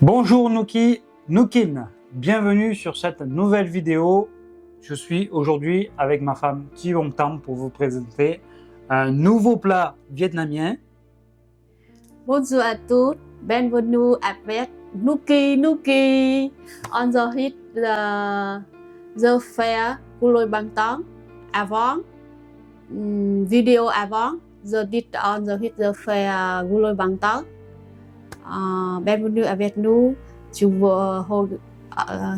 Bonjour Nuki, Nukin, bienvenue sur cette nouvelle vidéo. Je suis aujourd'hui avec ma femme Thi Vong Tam pour vous présenter un nouveau plat vietnamien. Bonjour à tous, bienvenue avec Nuki on the hit the fair Guloi Bang Tong. Avant video avant the did on the hit the fair Guloi Bang Tong. Bienvenue avec nous sur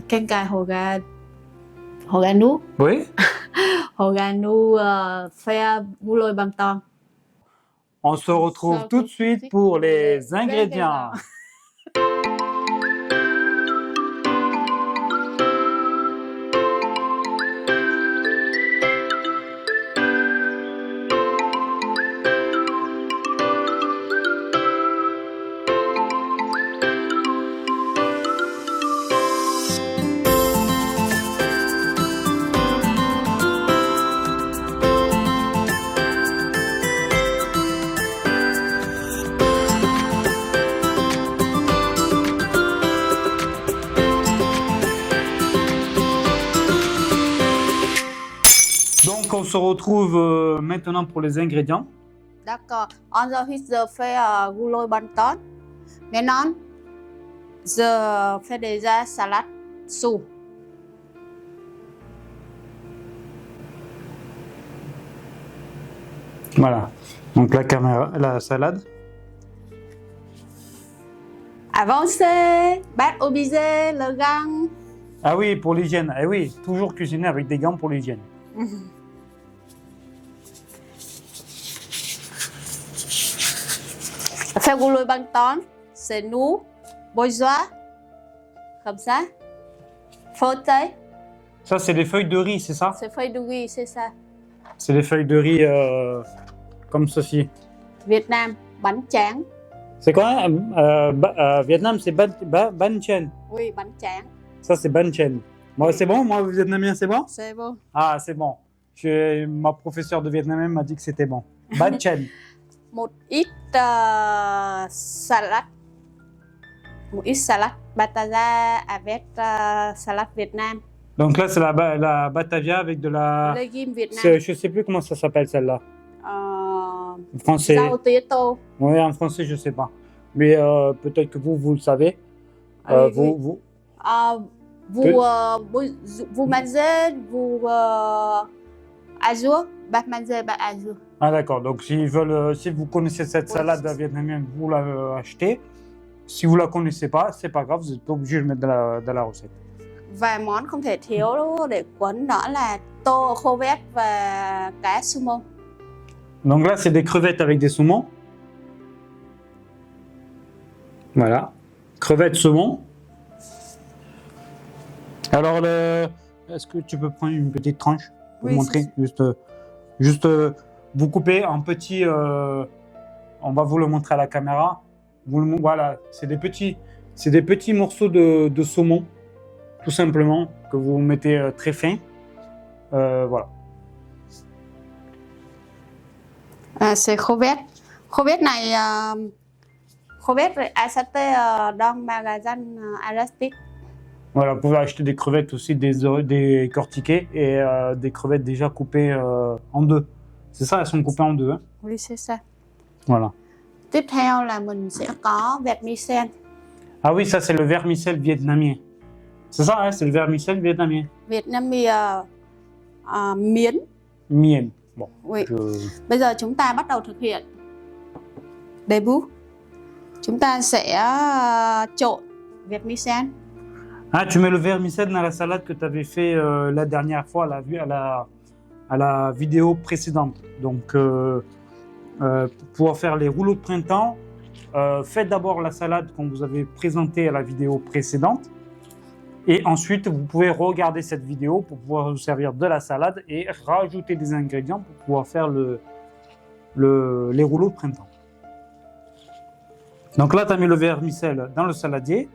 canh cài hồ gà nú. Oui. Hồ gà nú fair Guloi Bang Tong. On se retrouve tout de suite pour les ingrédients. Donc on se retrouve maintenant pour les ingrédients. D'accord. On the hit the fair Guloi Bang Tong. Maintenant, je fais déjà salade su. Voilà. Donc la salade. Avancez, bát obligé, le gant. Ah oui, pour l'hygiène. Eh oui, toujours cuisiner avec des gants pour l'hygiène. Fair Guloi Bang Tong, c'est nous, bourgeois, comme ça. Fauteuil, Ça, c'est les feuilles de riz, c'est ça? c'est feuille de riz, c'est ça. C'est les feuilles de riz comme ceci. Việt Nam, bánh tráng. C'est quoi? Vietnam, c'est ban chen. Oui, bánh tráng. Ça, c'est ban chen. Moi, c'est bon? Moi, vietnamien, c'est bon? C'est bon. Ah, c'est bon. Ma professeure de vietnamien m'a dit que c'était bon. Ban chen. Một ít salade. Một ít salade Batavia avec salade Việt Nam. Donc là, c'est la Batavia avec de la... Légumes Việt Nam. Je sais plus comment ça s'appelle, celle-là. En français. Rau tía tô. Oui, en français, je sais pas. Mais peut-être que vous le savez. Oui, vous... Vous mangez, vous azur, bat mangez, bat azur. Ah d'accord, donc si vous connaissez cette salade vietnamienne, vous l'achetez. Si vous la connaissez pas, c'est pas grave, vous n'êtes pas obligé de le mettre dans la recette. Và món không thể thiếu để cuốn đó là tô khô vét và cá sumo. Donc là, c'est des crevettes avec des saumons. Voilà, crevettes saumon. Alors, est-ce que tu peux prendre une petite tranche pour montrer? Juste, vous coupez en petits. On va vous le montrer à la caméra. Voilà, c'est des petits morceaux de saumon, tout simplement, que vous mettez très fin. Voilà. C'est khô vét. Khô vét này khô vét acheté dans magasin Elastic. Voilà, vous pouvez acheter des crevettes aussi décortiquées et des crevettes déjà coupées en deux. C'est ça, elles sont coupées en deux. Hein? Oui, c'est ça. Voilà. Tiếp theo là mình sẽ có vermicelle. Ah oui, ça c'est le vermicelle vietnamien. C'est ça, hein, c'est le vermicelle vietnamien. Vietnamien miến. Mien. Bon. Oui. Bây giờ chúng ta bắt đầu thực hiện debut. Chúng ta sẽ trộn vermicelle. Ah, tu mets le vermicelle dans la salade que tu avais fait la dernière fois à la vidéo précédente. Donc, pour pouvoir faire les rouleaux de printemps, faites d'abord la salade qu'on vous avait présentée à la vidéo précédente. Et ensuite, vous pouvez regarder cette vidéo pour pouvoir vous servir de la salade et rajouter des ingrédients pour pouvoir faire les rouleaux de printemps. Donc là, tu as mis le vermicelle dans le saladier.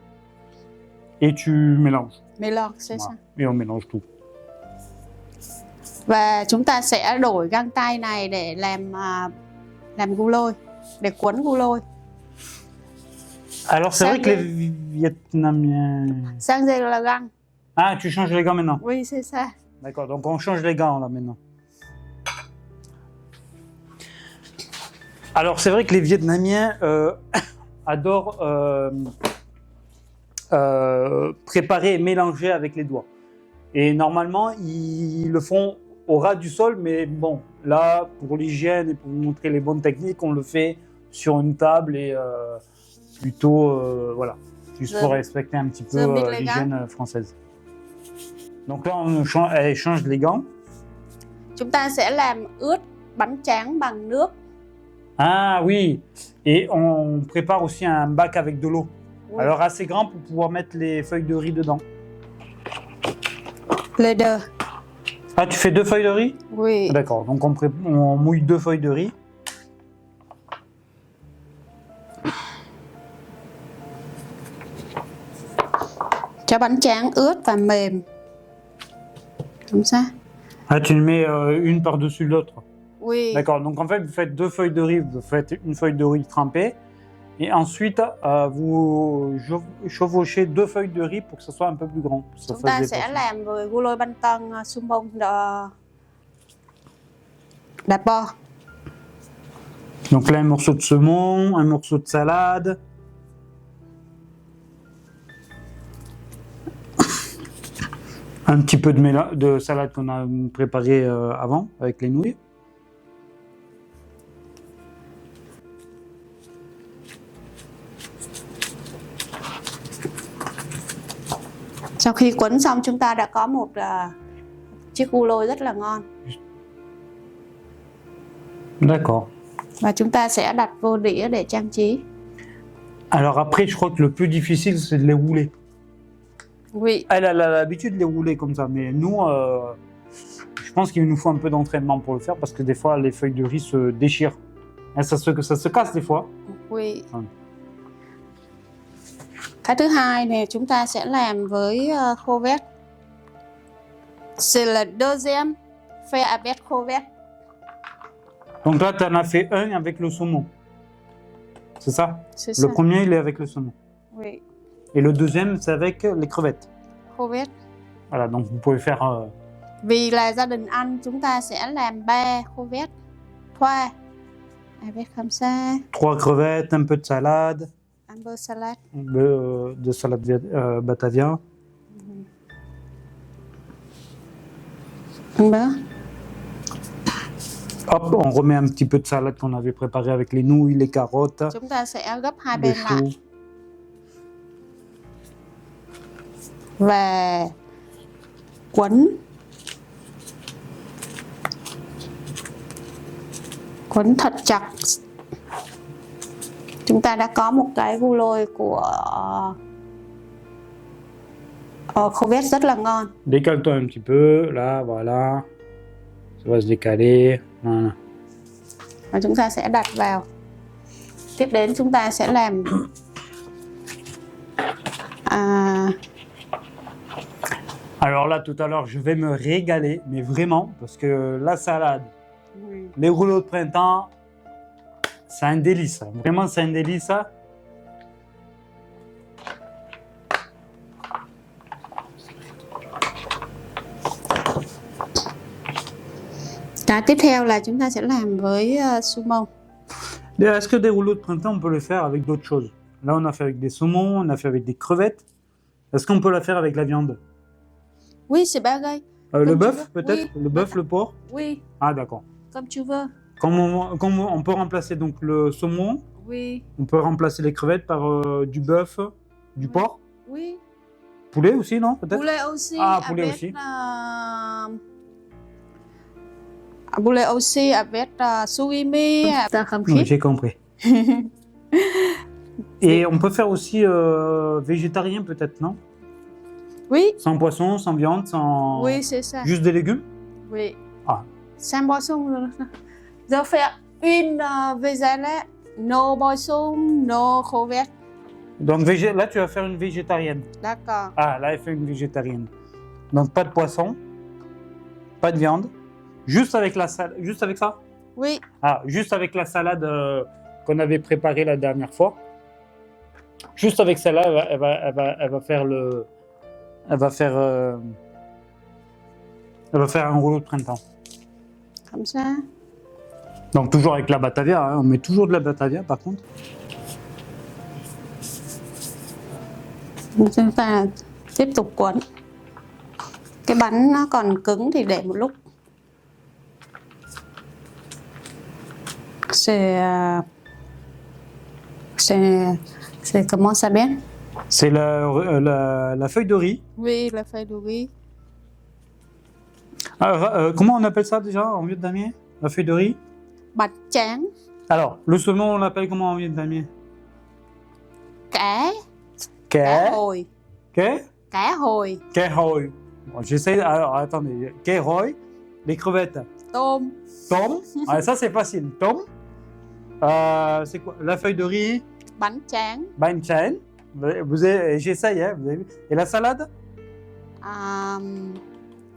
Et tu mélanges. Mélange, c'est ça. Et on mélange tout. Và chúng ta sẽ đổi găng tay này để làm gu lôi, để cuốn gu lôi. Alors, c'est vrai que les Sang Vietnamiens... sang dây là găng. Ah, tu changes les gants maintenant. Oui, c'est ça. D'accord, donc on change les gants là maintenant. Alors, c'est vrai que les Vietnamiens adorent préparer et mélanger avec les doigts. Et normalement, ils le font au ras du sol, mais bon, là, pour l'hygiène et pour vous montrer les bonnes techniques, on le fait sur une table et plutôt, voilà, juste pour respecter un petit peu l'hygiène française. Donc là, elle change les gants. Chúng ta sẽ làm ướt bánh tráng bằng nước. Ah oui, et on prépare aussi un bac avec de l'eau. Oui. Alors assez grand pour pouvoir mettre les feuilles de riz dedans. Les deux. Ah, tu fais 2 feuilles de riz? Oui. D'accord, donc on mouille 2 feuilles de riz. Cho bánh tráng ướt và mềm. Comme ça. Ah, tu le mets une par-dessus l'autre. Oui. D'accord, donc en fait, vous faites 2 feuilles de riz, vous faites une feuille de riz trempée. Et ensuite, vous chevauchez 2 feuilles de riz pour que ce soit un peu plus grand. Chúng ta sẽ làm với guloi banton sumong đạp bò. Donc là, un morceau de saumon, un morceau de salade. Un petit peu de salade qu'on a préparé avant avec les nouilles. Sau khi quấn xong chúng ta đã có một chiếc gu lôi rất là ngon. D'accord. Và chúng ta sẽ đặt vô đĩa để trang trí. Alors après, je crois que le plus difficile, c'est de les rouler. Oui. Elle a l'habitude de les rouler comme ça, mais nous, je pense qu'il nous faut un peu d'entraînement pour le faire parce que des fois, les feuilles de riz se déchirent. Et ça se casse des fois. Oui. Ouais. Cái thứ hai này chúng ta sẽ làm với khô vét. C'est le deuxième fait avec khô vét. Donc là, tu en as fait un avec le saumon. C'est ça? C'est Le ça. premier, il est avec le saumon. Oui. Et le deuxième, c'est avec les crevettes. Khô vét. Voilà, donc vous pouvez faire... Vì là gia đình ăn, chúng ta sẽ làm 3 khô vét. 3 avec comme ça. 3 crevettes, un peu de salade. Un peu salade. De salade batavia. Un peu. Hop, on remet un petit peu de salade qu'on avait préparé avec les nouilles, les carottes, Chúng ta sẽ gấp hai les bên lại choux. và quấn thật chặt. Chúng ta đã có một cái gu lôi của khô vét rất là ngon. Décale-toi un petit peu, là, voilà. Ça va se décaler. Voilà. Và chúng ta sẽ đặt vào. Tiếp đến chúng ta sẽ làm Alors là, tout à l'heure, je vais me régaler, mais vraiment, parce que la salade, les rouleaux de printemps, c'est un délice. Vraiment, c'est un délice. Cái tiếp theo là chúng ta sẽ làm với sumo. Est-ce que des rouleaux de printemps, on peut le faire avec d'autres choses? Là, on a fait avec des saumons, on a fait avec des crevettes. Est-ce qu'on peut la faire avec la viande? Oui, c'est bagay. Le bœuf, peut-être? Oui. Le bœuf, le porc? Oui, Ah, d'accord. comme tu veux. Comme on peut remplacer donc le saumon, Oui, on peut remplacer les crevettes par du bœuf, du porc, oui. poulet aussi, non? Peut-être? Poulet aussi. Ah, poulet avec, aussi. Poulet aussi avec sugimi. Không Oui, khí. j'ai compris. Et on peut faire aussi végétarien, peut-être, non? Oui, Sans poisson, sans viande, sans... oui, c'est ça. Juste des légumes? Oui. Ah. Sans boisson. Je fais une végétale, no boisson, no khô vét. Donc là, tu vas faire une végétarienne. D'accord. Ah, là, elle fait une végétarienne. Donc pas de poisson, pas de viande, juste avec la salade, juste avec ça? Oui, Ah, juste avec la salade qu'on avait préparée la dernière fois. Juste avec celle-là, elle va faire le, elle va faire un rouleau de printemps. Comme ça. Donc toujours avec la Batavia, hein, on met toujours de la Batavia par contre. Chúng ta tiếp tục cuốn. Cái bánh nó còn cứng thì để một lúc. C'est comment ça s'appelle? C'est la feuille de riz. Oui, la feuille de riz. Alors, comment on appelle ça déjà en vietnamien? La feuille de riz? Bánh tráng. Alors, le saumon, on l'appelle comment en vietnamien? Cá. Cá. Cá hồi. Cá? Cá hồi. Cá hồi. Bon, j'essaie. Alors, attendez. Cá hồi. Les crevettes. Tôm. Tom. Ouais, ça, c'est facile. Tom. C'est quoi? La feuille de riz. Bánh tráng. Bánh tráng. J'essaye, hein, vous avez vu. Et la salade?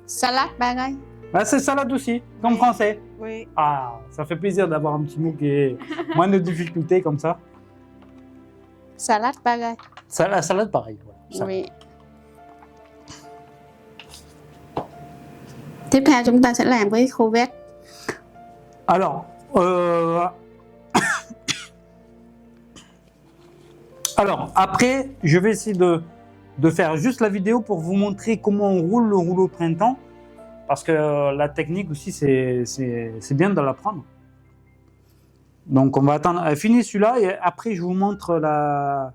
Salade ba ơi. Ah, c'est salade aussi, comme français. Oui. Ah, ça fait plaisir d'avoir un petit mot qui est moins de difficultés comme ça. Salade ba ơi. La salade, pareil. Voilà, salade. Oui. Tiếp theo chúng ta sẽ làm với courgette. Alors, alors, après, je vais essayer de faire juste la vidéo pour vous montrer comment on roule le rouleau de printemps. Parce que la technique aussi, c'est bien de l'apprendre. Donc, on va attendre. Finir celui-là et après, je vous montre la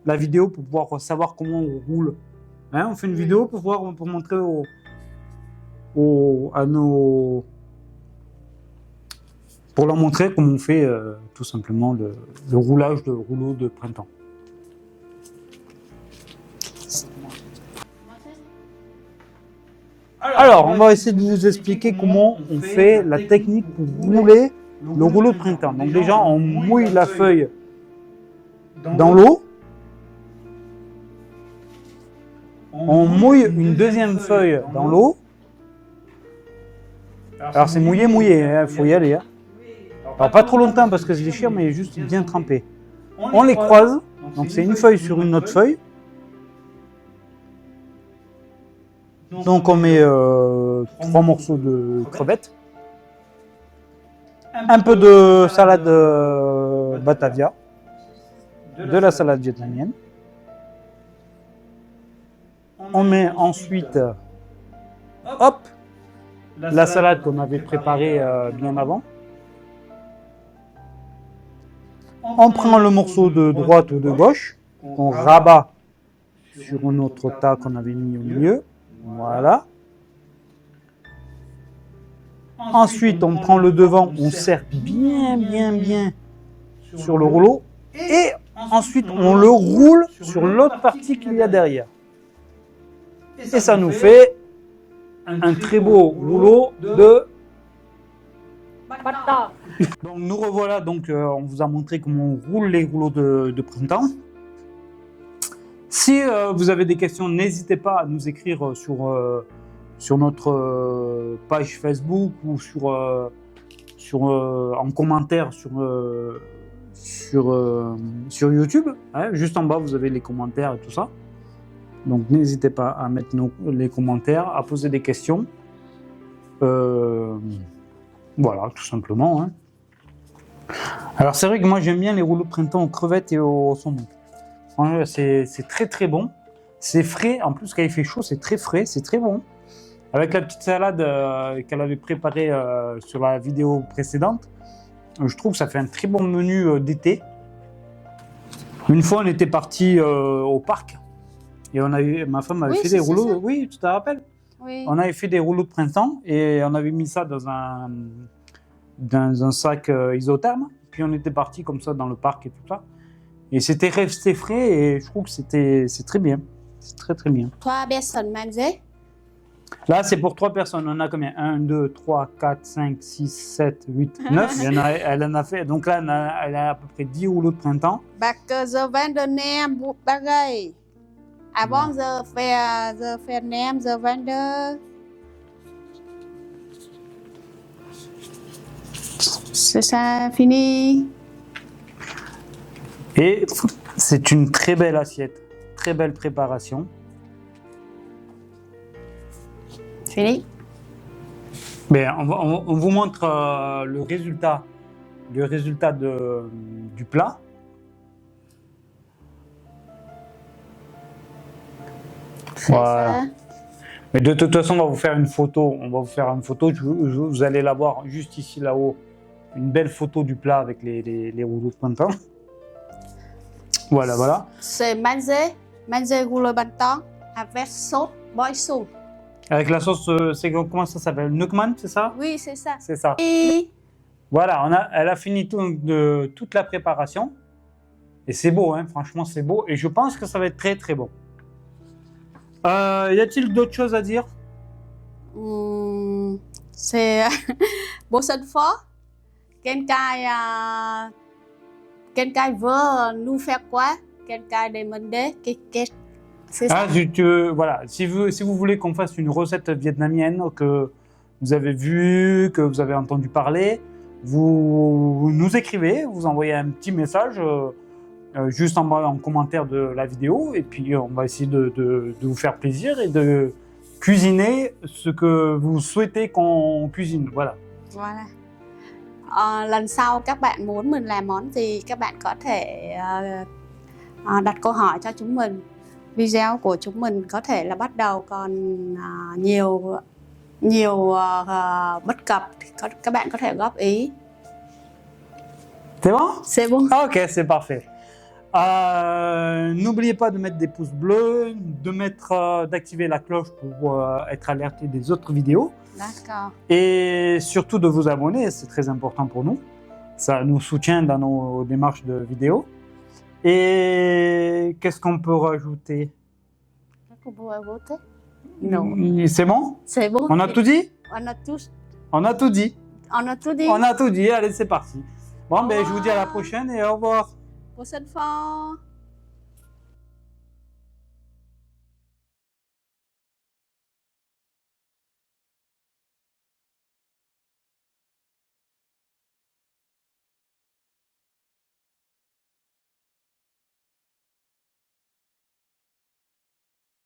vidéo pour pouvoir savoir comment on roule. Hein, on fait une vidéo pour montrer pour leur montrer comment on fait tout simplement le roulage de rouleau de printemps. Alors, on va essayer de vous expliquer comment on fait la technique pour rouler le rouleau de printemps. Donc déjà, on mouille la feuille dans l'eau. On mouille une deuxième feuille dans l'eau. Alors c'est mouillé, il faut y aller. Hein. Alors pas trop longtemps parce que c'est déchire, mais juste bien trempé. On les croise, donc c'est une feuille sur une autre feuille. Donc on met 3 morceaux de crevettes, un peu de salade Batavia, de la salade vietnamienne. On met ensuite, hop, la salade qu'on avait préparée bien avant. On prend le morceau de droite ou de gauche, qu'on rabat sur un autre tas qu'on avait mis au milieu. Voilà. Ensuite, on prend le devant, on serre bien sur le rouleau. Et ensuite, on le roule sur l'autre partie qu'il y a derrière. Et ça nous fait un très beau rouleau de... Donc nous revoilà, donc on vous a montré comment on roule les rouleaux de printemps. Si vous avez des questions, n'hésitez pas à nous écrire sur notre page Facebook ou en commentaire sur YouTube. Hein, juste en bas, vous avez les commentaires et tout ça. Donc n'hésitez pas à mettre les commentaires, à poser des questions. Voilà, tout simplement. Hein. Alors c'est vrai que moi j'aime bien les rouleaux de printemps aux crevettes et au saumon. C'est très bon. C'est frais. En plus quand il fait chaud, c'est très frais, c'est très bon. Avec la petite salade qu'elle avait préparée sur la vidéo précédente, je trouve que ça fait un très bon menu d'été. Une fois on était parti au parc. Et ma femme avait fait des rouleaux. Ça. Oui, tu te rappelles? Oui. On avait fait des rouleaux de printemps et on avait mis ça dans un sac isotherme. Puis on était parti comme ça dans le parc et tout ça. Et c'était resté frais et je trouve que c'est très bien. C'est très bien. 3 personnes mangées. Là, c'est pour 3 personnes. On a combien? 1, 2, 3, 4, 5, 6, 7, 8, 9. Elle en a fait. Donc là, elle a à peu près 10 rouleaux de printemps. Bạc giờ van der nem ba ơi. Avant giờ faire nem giờ van der. C'est ça, fini. Et C'est une très belle assiette, très belle préparation. Fini. Mais on vous montre le résultat du plat. Voilà. Mais de toute façon, on va vous faire une photo. Vous allez la voir juste ici là-haut. Une belle photo du plat avec les rouleaux de printemps. Voilà, voilà. C'est manze rouleau bantan avec sauce boi soup. Avec la sauce, comment ça s'appelle? Nukman, c'est ça? Oui, c'est ça. C'est ça. Et Voilà, elle a fini toute la préparation. Et c'est beau, hein, franchement, c'est beau. Et je pense que ça va être très, très bon. Y a-t-il d'autres choses à dire? c'est bố sân phó Kenkai veut nous faire quoi? Kenkai demandé c'est ça. Voilà, si vous voulez qu'on fasse une recette vietnamienne que vous avez vue, que vous avez entendu parler, vous nous écrivez, vous envoyez un petit message juste en bas en commentaire de la vidéo, et puis on va essayer de vous faire plaisir et de cuisiner ce que vous souhaitez qu'on cuisine. Voilà. Voilà. Lần sau các bạn muốn mình làm món gì, các bạn có thể đặt câu hỏi cho chúng mình. Video của chúng mình có thể là bắt đầu còn nhiều bất cập thì các bạn có thể góp ý. C'est bon? C'est bon. Ok, c'est parfait. N'oubliez pas de mettre des pouces bleus, d'activer la cloche pour être alerté des autres vidéos. D'accord. Et surtout de vous abonner, c'est très important pour nous. Ça nous soutient dans nos démarches de vidéos. Et qu'est-ce qu'on peut rajouter? Non. C'est bon? C'est bon. On a tout dit? On a tout dit. On a tout dit. On a tout dit. Allez, c'est parti. Bon, ben, je vous dis à la prochaine et au revoir. Bố sân phó.